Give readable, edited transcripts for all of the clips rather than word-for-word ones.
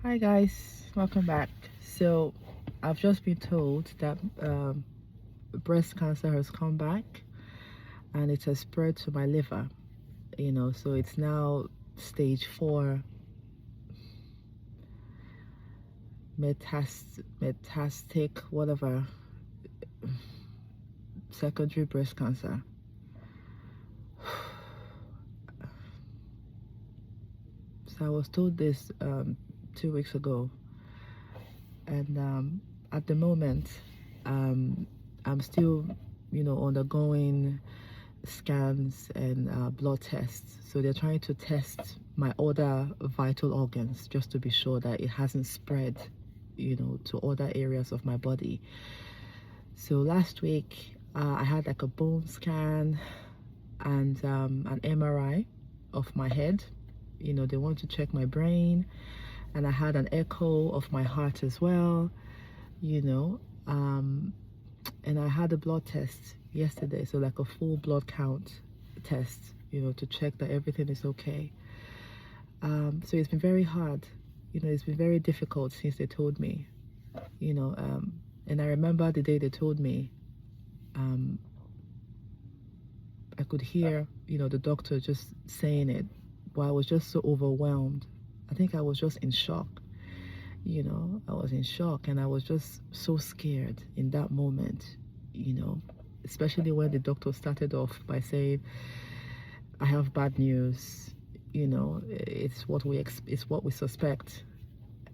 Hi guys, welcome back. So I've just been told that breast cancer has come back and it has spread to my liver. So it's now stage 4 metastatic, whatever, secondary breast cancer. So I was told this 2 weeks ago, and at the moment, I'm still, undergoing scans and blood tests. So they're trying to test my other vital organs just to be sure that it hasn't spread, to other areas of my body. So last week, I had like a bone scan and an MRI of my head. They want to check my brain, and I had an echo of my heart as well. You know, and I had a blood test yesterday, so like a full blood count test, to check that everything is okay. So it's been very hard, it's been very difficult since they told me, and I remember the day they told me, I could hear, the doctor just saying it, but I was just so overwhelmed. I think I was just in shock. I was in shock and I was just so scared in that moment, especially when the doctor started off by saying, I have bad news, it's what we suspect.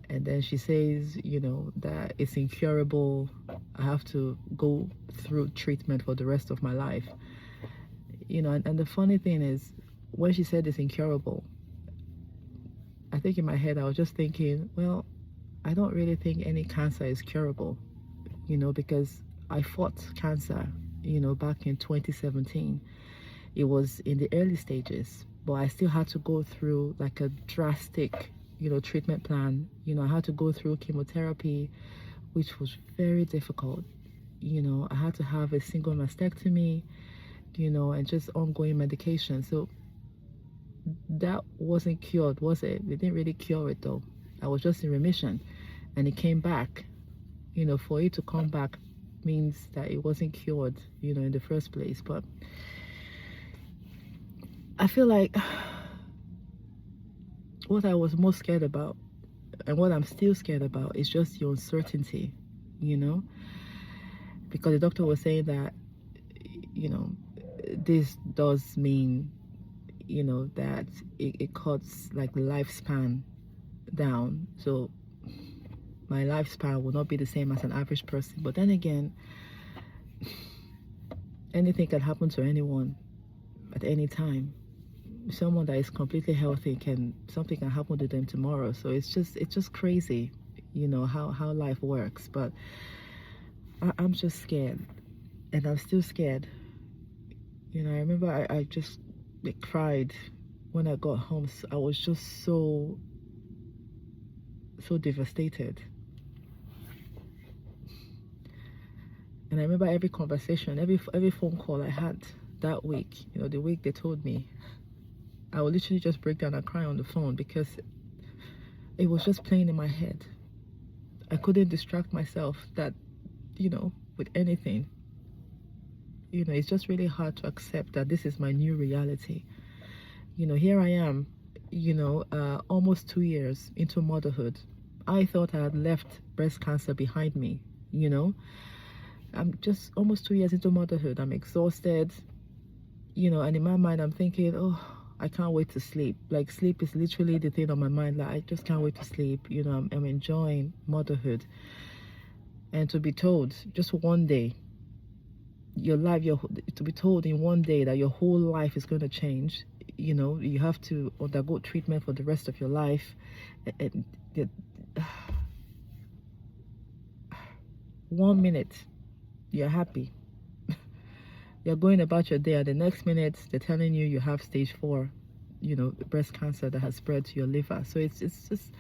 And then she says, that it's incurable. I have to go through treatment for the rest of my life. And the funny thing is, when she said it's incurable, I think in my head I was just thinking, well, I don't really think any cancer is curable, because I fought cancer, back in 2017. It was in the early stages, but I still had to go through like a drastic, treatment plan. I had to go through chemotherapy, which was very difficult. I had to have a single mastectomy, and just ongoing medication. So that wasn't cured, was it? They didn't really cure it though. I was just in remission, and it came back. For it to come back means that it wasn't cured, in the first place. But I feel like what I was most scared about and what I'm still scared about is just the uncertainty, because the doctor was saying that, this does mean, that it cuts like the lifespan down. So my lifespan will not be the same as an average person. But then again, anything can happen to anyone at any time. Someone that is completely healthy, something can happen to them tomorrow. So it's just crazy, how life works. But I'm just scared, and I'm still scared. I remember I just cried when I got home. I was just so devastated. And I remember every conversation, every phone call I had that week, the week they told me, I would literally just break down and cry on the phone because it was just playing in my head. I couldn't distract myself with anything. It's just really hard to accept that this is my new reality. Here I am, almost 2 years into motherhood. I thought I had left breast cancer behind me. I'm just almost 2 years into motherhood. I'm exhausted, and in my mind I'm thinking, oh, I can't wait to sleep. Like, sleep is literally the thing on my mind. Like, I just can't wait to sleep. I'm enjoying motherhood. And to be told just one day, to be told in one day that your whole life is going to change, you have to undergo treatment for the rest of your life. And 1 minute you're happy, you're going about your day, and the next minute they're telling you have stage 4, breast cancer that has spread to your liver. So it's just,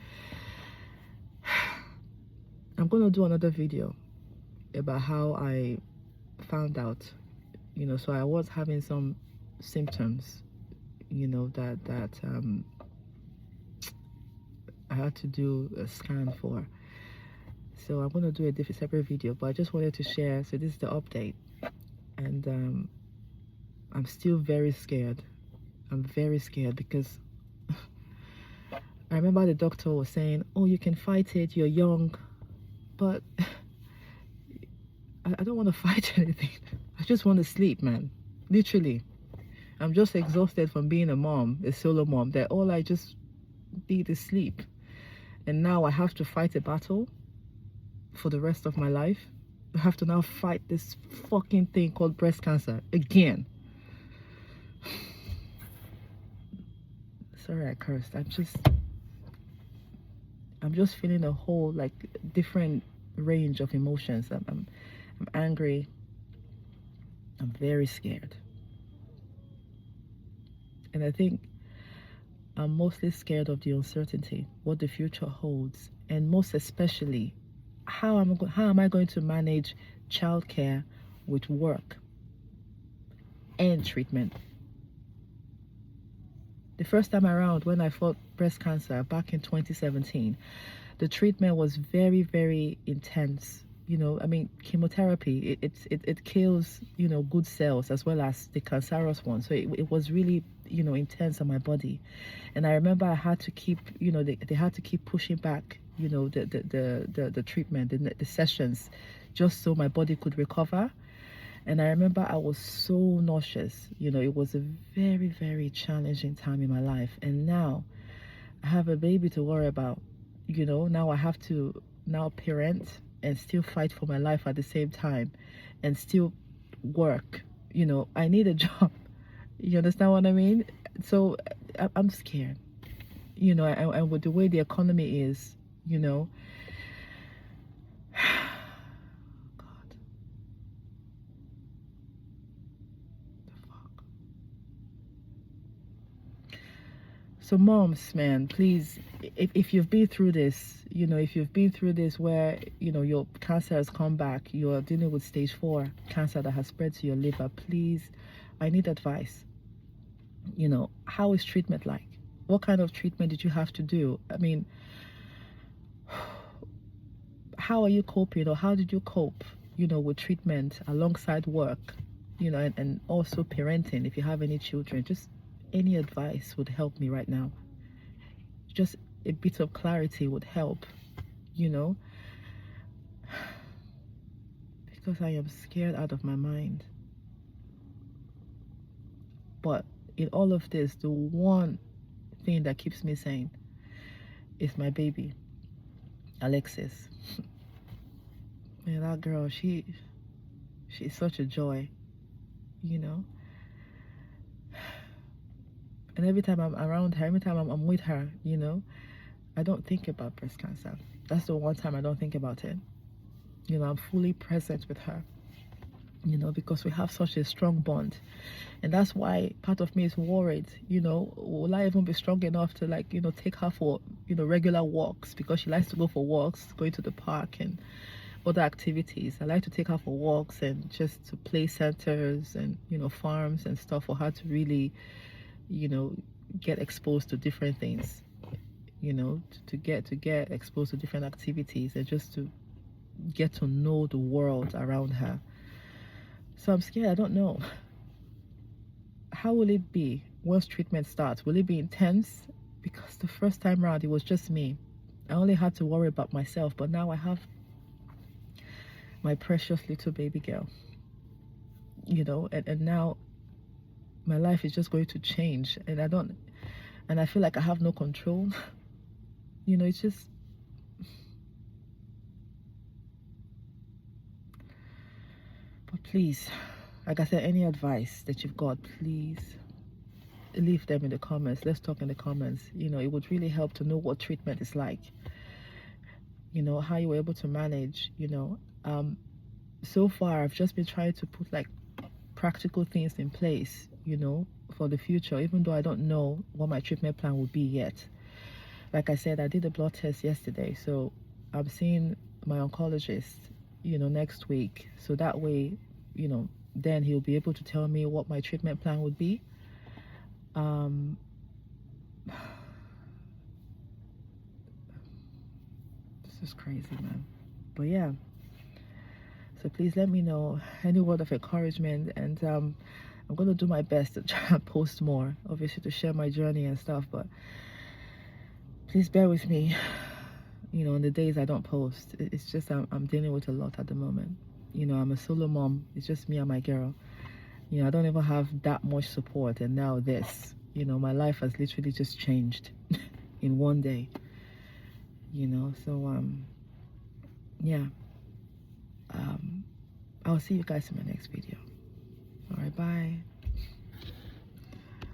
I'm going to do another video about how I found out. So I was having some symptoms, that I had to do a scan for. So I'm going to do a separate video, but I just wanted to share. So this is the update, and I'm still very scared. I'm very scared because I remember the doctor was saying, oh, you can fight it, you're young, but I don't want to fight anything. I just want to sleep, man. Literally. I'm just exhausted from being a mom, a solo mom, that all I just need is sleep. And now I have to fight a battle for the rest of my life. I have to now fight this fucking thing called breast cancer again. Sorry I cursed. I'm just feeling a whole like different range of emotions. I'm angry. I'm very scared. And I think I'm mostly scared of the uncertainty, what the future holds, and most especially, how am I going to manage childcare with work and treatment? The first time around when I fought breast cancer back in 2017, the treatment was very, very intense. You know, I mean, chemotherapy, it kills, you know, good cells as well as the cancerous ones. So it was really, you know, intense on my body. And I remember I had to keep, you know, they had to keep pushing back, you know, the treatment, the sessions, just so my body could recover. And I remember I was so nauseous. You know, it was a very, very challenging time in my life. And now I have a baby to worry about. You know, now I have to now parent and still fight for my life at the same time and still work. You know, I need a job. You understand what I mean? So I'm scared. You know, and with the way the economy is, you know, so moms, man, please, if you've been through this, you know, if you've been through this where, you know, your cancer has come back, you're dealing with stage 4 cancer that has spread to your liver, please, I need advice. You know, how is treatment like? What kind of treatment did you have to do? I mean, how are you coping, or how did you cope, you know, with treatment alongside work, you know, and also parenting if you have any children? Just any advice would help me right now. Just a bit of clarity would help, you know, because I am scared out of my mind. But in all of this, the one thing that keeps me sane is my baby, Alexis. Man, that girl, she's such a joy, you know. And every time I'm around her, every time I'm with her, you know, I don't think about breast cancer. That's the one time I don't think about it. You know, I'm fully present with her, you know, because we have such a strong bond. And that's why part of me is worried, you know, will I even be strong enough to, like, you know, take her for, you know, regular walks, because she likes to go for walks, going to the park and other activities. I like to take her for walks and just to play centers and, you know, farms and stuff, for her to really, you know, get exposed to different things, you know, to get exposed to different activities and just to get to know the world around her. So I'm scared. I don't know. How will it be once treatment starts? Will it be intense? Because the first time around, it was just me. I only had to worry about myself, but now I have my precious little baby girl, you know, and now my life is just going to change, and I feel like I have no control. You know, it's just, but please, like I said, any advice that you've got, please leave them in the comments. Let's talk in the comments. You know, it would really help to know what treatment is like, you know, how you were able to manage, you know. So far I've just been trying to put like practical things in place, you know, for the future, even though I don't know what my treatment plan will be yet. Like I said, I did a blood test yesterday, so I'm seeing my oncologist, you know, next week. So that way, you know, then he'll be able to tell me what my treatment plan would be. just crazy, man. But yeah, so please let me know any word of encouragement, and I'm gonna do my best to try and post more, obviously, to share my journey and stuff. But please bear with me, you know, on the days I don't post. It's just I'm dealing with a lot at the moment. You know, I'm a solo mom. It's just me and my girl. You know, I don't even have that much support, and now this. You know, my life has literally just changed in one day. You know, so yeah. I'll see you guys in my next video. All right, bye.